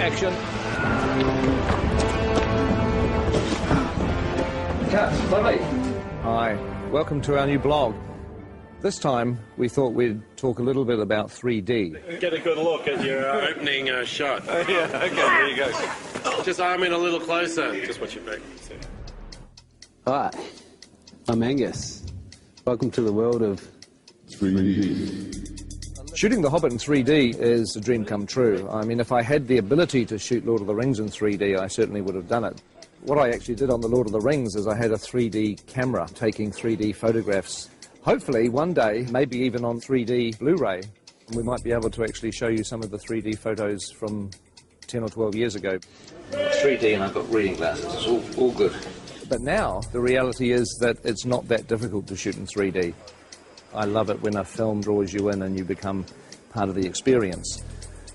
action. Cut, lovely. Hi, welcome to our new blog. This time, we thought we'd talk a little bit about 3D. Get a good look at your opening shot. Yeah, okay, there you go. Just arm in a little closer. Just watch your back. Hi, I'm Angus. Welcome to the world of 3D. Shooting The Hobbit in 3D is a dream come true. I mean, if I had the ability to shoot Lord of the Rings in 3D, I certainly would have done it. What I actually did on the Lord of the Rings is I had a 3D camera taking 3D photographs. Hopefully, one day, maybe even on 3D Blu-ray, we might be able to actually show you some of the 3D photos from 10 or 12 years ago. 3D and I've got reading glasses, it's all good. But now, the reality is that it's not that difficult to shoot in 3D. I love it when a film draws you in and you become part of the experience.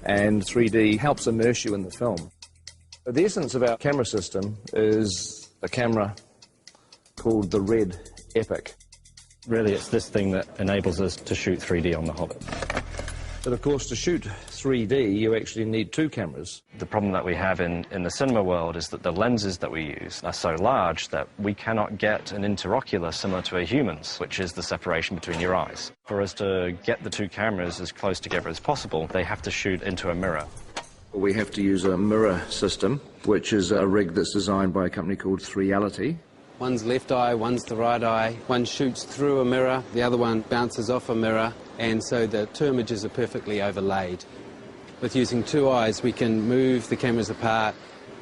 And 3D helps immerse you in the film. The essence of our camera system is a camera called the Red Epic. Really, it's this thing that enables us to shoot 3D on The Hobbit. But of course, to shoot 3D, you actually need two cameras. The problem that we have in the cinema world is that the lenses that we use are so large that we cannot get an interocular similar to a human's, which is the separation between your eyes. For us to get the two cameras as close together as possible, they have to shoot into a mirror. We have to use a mirror system, which is a rig that's designed by a company called 3Reality. one's left eye, one's the right eye. One shoots through a mirror, the other one bounces off a mirror, and so the two images are perfectly overlaid. With using two eyes, we can move the cameras apart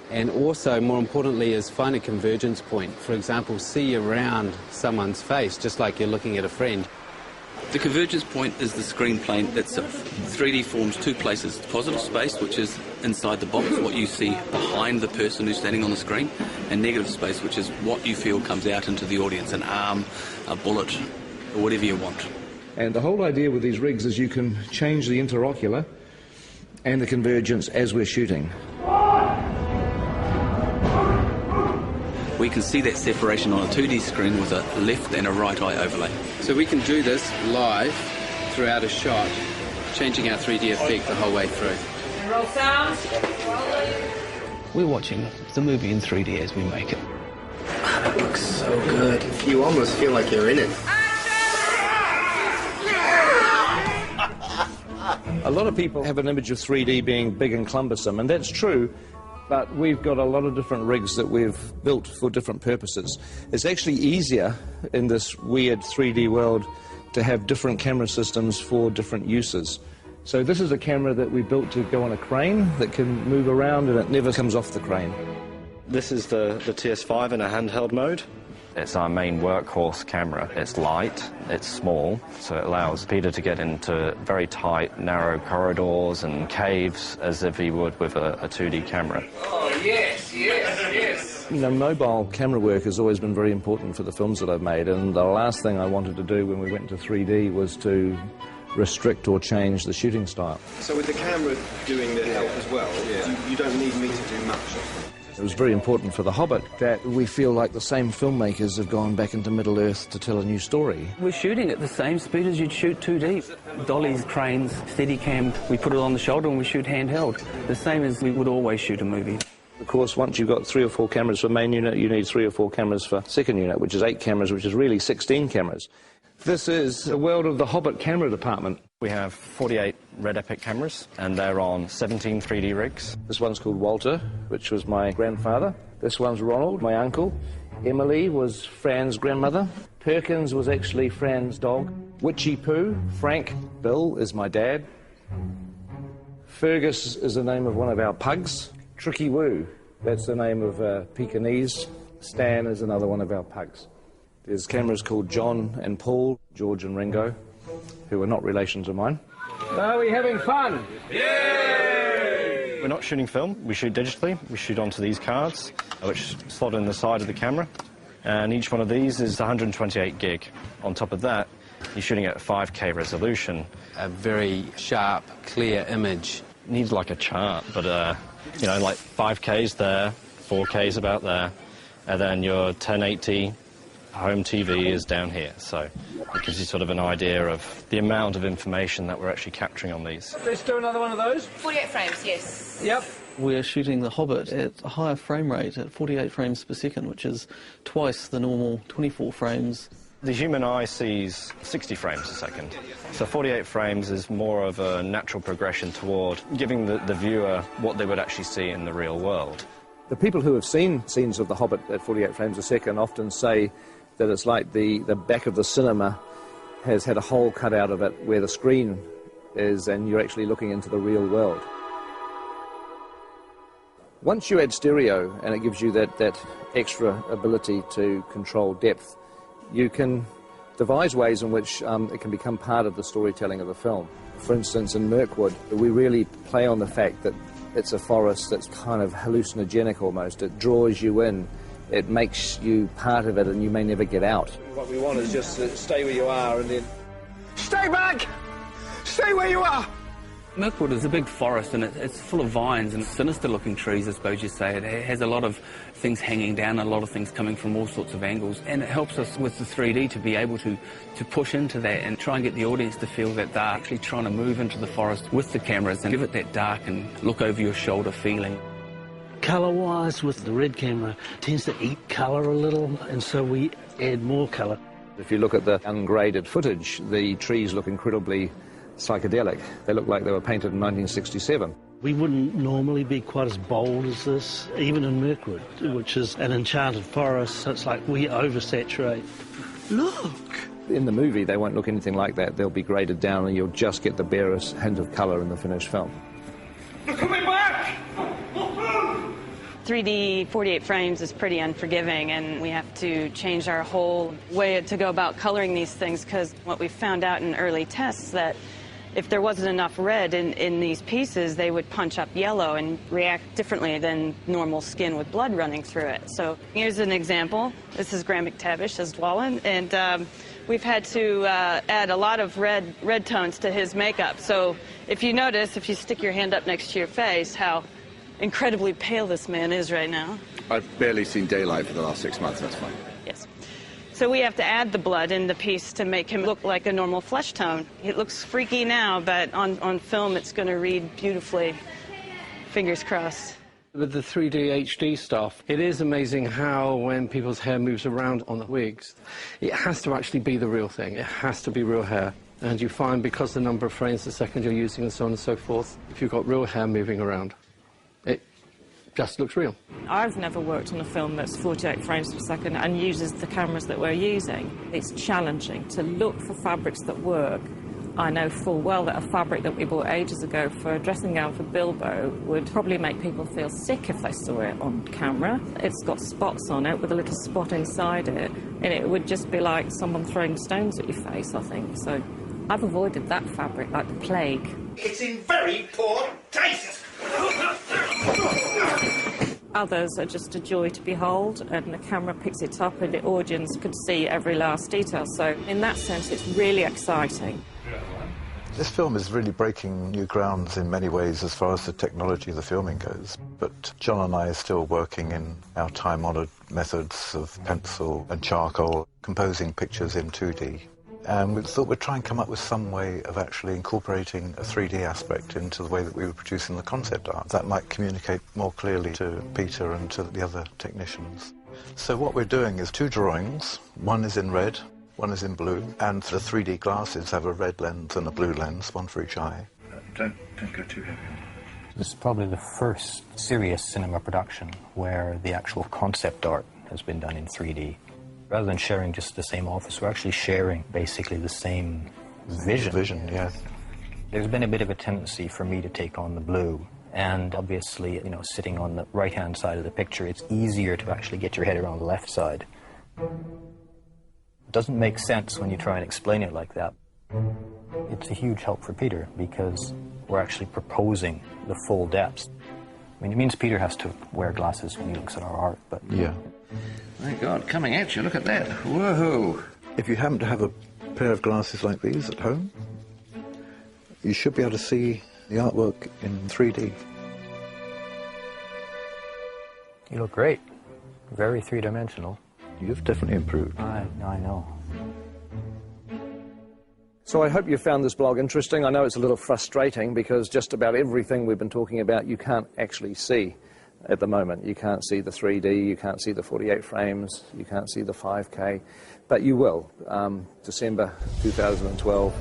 and also, more importantly, is find a convergence point. For example, see around someone's face, just like you're looking at a friend. The convergence point is the screen plane itself. 3D forms two places: positive space, which is inside the box, what you see behind the person who's standing on the screen, and negative space, which is what you feel comes out into the audience, an arm, a bullet, or whatever you want. And the whole idea with these rigs is you can change the interocular and the convergence as we're shooting. We can see that separation on a 2D screen with a left and a right eye overlay. So we can do this live throughout a shot, changing our 3D effect the whole way through. Roll sound. We're watching the movie in 3D as we make it. It looks so good. You almost feel like you're in it. A lot of people have an image of 3D being big and cumbersome, and that's true. But we've got a lot of different rigs that we've built for different purposes. It's actually easier in this weird 3D world to have different camera systems for different uses. So this is a camera that we built to go on a crane that can move around and it never comes off the crane. This is the TS5 in a handheld mode. It's our main workhorse camera. It's light, it's small, so it allows Peter to get into very tight, narrow corridors and caves as if he would with a 2D camera. Oh, yes, yes, yes. You know, mobile camera work has always been very important for the films that I've made, and the last thing I wanted to do when we went to 3D was to restrict or change the shooting style. So with the camera doing the help as well, you don't need me to do much. It was very important for The Hobbit that we feel like the same filmmakers have gone back into Middle-earth to tell a new story. We're shooting at the same speed as you'd shoot 2D. Dollies, cranes, Steadicam, we put it on the shoulder and we shoot handheld. The same as we would always shoot a movie. Of course, once you've got 3 or 4 cameras for main unit, you need 3 or 4 cameras for second unit, which is 8 cameras, which is really 16 cameras. This is the world of the Hobbit camera department. We have 48 Red Epic cameras, and they're on 17 3D rigs. This one's called Walter, which was my grandfather. This one's Ronald, my uncle. Emily was Fran's grandmother. Perkins was actually Fran's dog. Witchy Poo, Frank, Bill is my dad. Fergus is the name of one of our pugs. Tricky Woo, that's the name of Pekingese. Stan is another one of our pugs. There's cameras called John and Paul, George and Ringo, who are not relations of mine. Are we having fun? Yay! We're not shooting film, we shoot digitally. We shoot onto these cards, which slot in the side of the camera. And each one of these is 128 gig. On top of that, you're shooting at 5K resolution. A very sharp, clear image. Needs like a chart, but, you know, like 5K's there, 4K's about there, and then your 1080 home TV is down here. So It gives you sort of an idea of the amount of information that we're actually capturing on these. Let's do another one of those. 48 frames, yes. Yep. We're shooting the Hobbit at a higher frame rate, at 48 frames per second, which is twice the normal 24 frames. The human eye sees 60 frames a second, so 48 frames is more of a natural progression toward giving the viewer what they would actually see in the real world. The people who have seen scenes of The Hobbit at 48 frames a second often say that it's like the back of the cinema has had a hole cut out of it where the screen is and you're actually looking into the real world. Once you add stereo and it gives you that extra ability to control depth, you can devise ways in which it can become part of the storytelling of the film. For instance, in Mirkwood, we really play on the fact that it's a forest that's kind of hallucinogenic almost. It draws you in, it makes you part of it, and you may never get out. What we want is just to stay where you are and then... Stay back! Stay where you are! Mirkwood is a big forest, and it's full of vines and sinister-looking trees, I suppose you'd say. It has a lot of things hanging down, a lot of things coming from all sorts of angles, and it helps us with the 3D to be able to push into that and try and get the audience to feel that they're actually trying to move into the forest with the cameras and give it that dark and look over your shoulder feeling. Colour-wise, with the red camera, tends to eat colour a little, and so we add more colour. If you look at the ungraded footage, the trees look incredibly psychedelic. They look like they were painted in 1967. We wouldn't normally be quite as bold as this, even in Mirkwood, which is an enchanted forest, so it's like we oversaturate. Look! In the movie, they won't look anything like that. They'll be graded down and you'll just get the barest hint of colour in the finished film. They're coming back! 3D 48 frames is pretty unforgiving, and we have to change our whole way to go about coloring these things, because what we found out in early tests that if there wasn't enough red in these pieces, they would punch up yellow and react differently than normal skin with blood running through it. So here's an example. This is Graham McTavish as Dwalin, and we've had to add a lot of red tones to his makeup. So if you notice, if you stick your hand up next to your face, how incredibly pale this man is right now. I've barely seen daylight for the last 6 months, that's fine. Yes. So we have to add the blood in the piece to make him look like a normal flesh tone. It looks freaky now, but on film it's going to read beautifully. Fingers crossed. With the 3D HD stuff, it is amazing how when people's hair moves around on the wigs, it has to actually be the real thing. It has to be real hair. And you find, because the number of frames a second you're using and so on and so forth, if you've got real hair moving around, it just looks real. I've never worked on a film that's 48 frames per second and uses the cameras that we're using. It's challenging to look for fabrics that work. I know full well that a fabric that we bought ages ago for a dressing gown for Bilbo would probably make people feel sick if they saw it on camera. It's got spots on it with a little spot inside it, and it would just be like someone throwing stones at your face, I think. So I've avoided that fabric like the plague. It's in very poor taste! Others are just a joy to behold, and the camera picks it up and the audience could see every last detail. So in that sense, it's really exciting. This film is really breaking new grounds in many ways as far as the technology of the filming goes. But John and I are still working in our time-honoured methods of pencil and charcoal, composing pictures in 2D. And we thought we'd try and come up with some way of actually incorporating a 3D aspect into the way that we were producing the concept art. That might communicate more clearly to Peter and to the other technicians. So what we're doing is 2 drawings. One is in red, one is in blue, and the 3D glasses have a red lens and a blue lens, one for each eye. Don't go too heavy. This is probably the first serious cinema production where the actual concept art has been done in 3D. Rather than sharing just the same office, we're actually sharing basically the same vision. Vision, yes. There's been a bit of a tendency for me to take on the blue, and obviously, you know, sitting on the right-hand side of the picture, it's easier to actually get your head around the left side. It doesn't make sense when you try and explain it like that. It's a huge help for Peter because we're actually proposing the full depths. I mean, it means Peter has to wear glasses when he looks at our art, but... Yeah. My God, coming at you, look at that. Woohoo! If you happen to have a pair of glasses like these at home, you should be able to see the artwork in 3D. You look great. Very three-dimensional. You've definitely improved. I know. So I hope you found this blog interesting. I know it's a little frustrating because just about everything we've been talking about you can't actually see at the moment. You can't see the 3D, you can't see the 48 frames, you can't see the 5K, but you will. December 2012,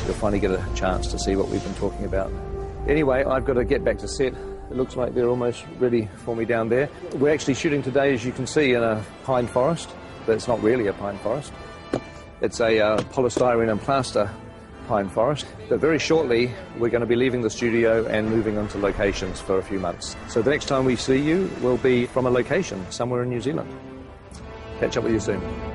you'll finally get a chance to see what we've been talking about. Anyway, I've got to get back to set. It looks like they're almost ready for me down there. We're actually shooting today, as you can see, in a pine forest, but it's not really a pine forest. It's a polystyrene and plaster pine forest. But very shortly, we're going to be leaving the studio and moving on to locations for a few months. So the next time we see you will be from a location somewhere in New Zealand. Catch up with you soon.